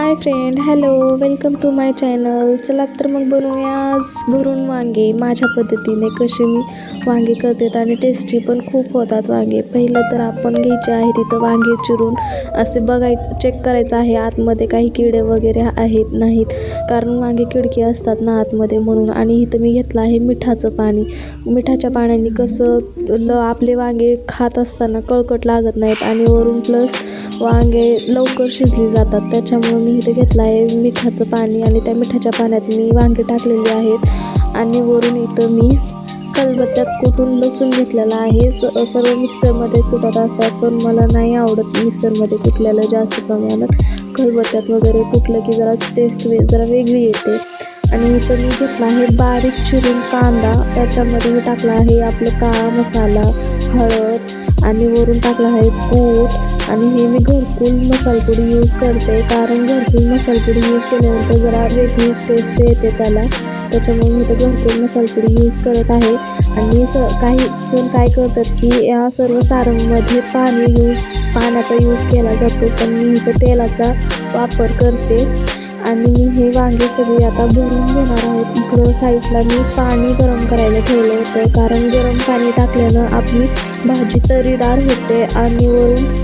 High friend, hello, welcome to my channel. चला तर मग बनवूया आज भरून वांगे माझ्या पद्धतीने. कसे मी वांगे करते आणि टेस्टी पण खूप होतात वांगे. पहिलं तर आपण घ्यायचे आहे तिथं वांगे चिरून असे चेक करायचं आहे आतमध्ये काही किडे वगैरे आहेत नाहीत, कारण वांगे किडके असतात ना आतमध्ये म्हणून. आणि इथं मी घेतलं आहे मिठाचं पाणी. मिठाच्या पाण्याने कसं आपले वांगे खात असताना कळकट लागत नाहीत आणि वरून प्लस वांगे लवकर शिजली जातात. त्याच्यामुळे मी इथे घेतलं आहे मिठाचं पाणी आणि त्या मिठाच्या पाण्यात मी वांगे टाकलेली आहेत. आणि वरून इथं मी खलबत्त्यात कुटून लसूण घेतलेला आहे. सर्व मिक्सरमध्ये कुटत असतात, पण मला नाही आवडत मिक्सरमध्ये कुटलेलं जास्त प्रमाणात. खलबत्त्यात वगैरे कुटलं की जरा टेस्ट जरा वेगळी येते. आणि इथं मी घेतला आहे बारीक चिरून कांदा. त्याच्यामध्ये मी टाकला आहे आपलं काळा मसाला, हळद आणि वरून टाकला आहे कूट. आणि हे मी घरकुल मसालपुडी यूज करते, कारण घरकुल मसालपुडी यूज केल्यानंतर जरा वेगळी टेस्ट येते त्याला. त्याच्यामुळे मी तर घरकुल मसालपुडी यूज करत आहे. आणि काही जण काय करतात की या सर्व सारंगमध्ये पाण्याचा यूज केला जातो, पण मी इथं तेलाचा वापर करते. आणि मी हे वांगे सगळे आता भरून घेणार आहेत. इकडं साईडला मी पाणी गरम करायला ठेवलं होतं, कारण गरम पाणी टाकल्यानं आपली भाजी तरीदार होते आणि वरून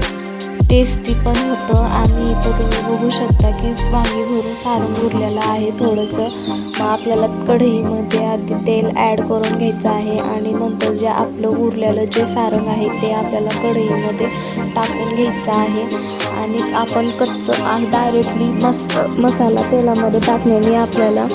टेस्टी पण होतं. आणि इथं तुम्ही बघू शकता की वांगी भरून सारण उरलेलं आहे थोडंसं. मग आपल्याला कढईमध्ये आधी तेल ॲड करून घ्यायचं आहे आणि नंतर जे आपलं उरलेलं जे सारण आहे ते आपल्याला कढईमध्ये टाकून घ्यायचं आहे. आणि आपण कच्चं डायरेक्टली मसाला तेलामध्ये टाकल्याने आपल्याला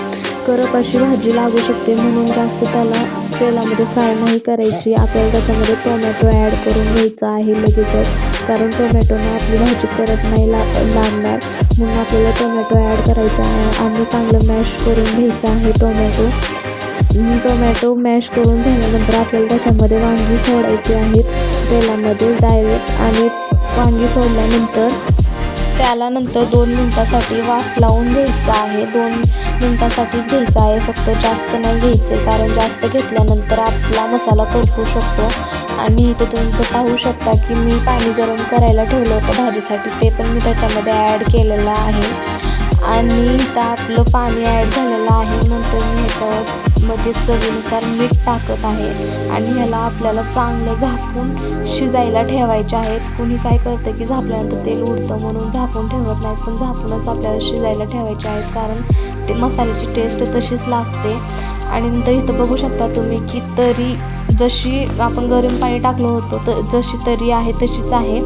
करप अशी भाजी लागू शकते, म्हणून जास्त त्याला तेलामध्ये फ्राय नाही करायची. आपल्याला त्याच्यामध्ये टोमॅटो ॲड करून घ्यायचा आहे लगेचच, कारण टोमॅटोनं आपली भाजी करप नाही लागणार, म्हणून आपल्याला टोमॅटो ॲड करायचा आहे. आणि चांगलं मॅश करून घ्यायचं आहे टोमॅटो मॅश करून झाल्यानंतर आपल्याला त्याच्यामध्ये वांगी सोडायची आहेत तेलामध्ये डायरेक्ट. आणि वांगी सोडल्यानंतर त्याला नंतर 2 मिनटासाठी वाफ लावून घ्यायचं आहे. 2 मिनटासाठीच घ्यायचं आहे, फक्त जास्त नाही घ्यायचं, कारण जास्त घेतल्यानंतर आपला मसाला करपू शकतो. आणि इथं तुम्ही पाहू शकता की मी पाणी गरम करायला ठेवलं होतं भाजीसाठी, ते पण मी त्याच्यामध्ये ॲड केलेलं आहे. आणि इथं आपलं पाणी ॲड झालेलं आहे. नंतर मी ह्याच्यामध्ये चवीनुसार मीठ टाकत आहे. आणि ह्याला आपल्याला चांगलं झाकून शिजायला ठेवायचे आहेत. कुणी काय करतं की झाकल्यानंतर तेल उडतं म्हणून झाकून ठेवत नाहीत, पण झाकूनच आपल्याला शिजायला ठेवायचे आहेत, कारण मसाल्याची टेस्ट तशीच लागते. आणि नंतर इथं बघू शकता तुम्ही की तरी जशी आपण गरम पाणी टाकलं होतं तर जशी तरी आहे तशीच आहे.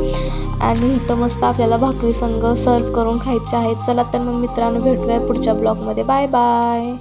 आणि इथं मस्त आपल्याला भाकरी संग सर्व करून खायचे आहेत. चला तर मग मित्रांनो, भेटूया पुढच्या ब्लॉगमध्ये. Bye bye.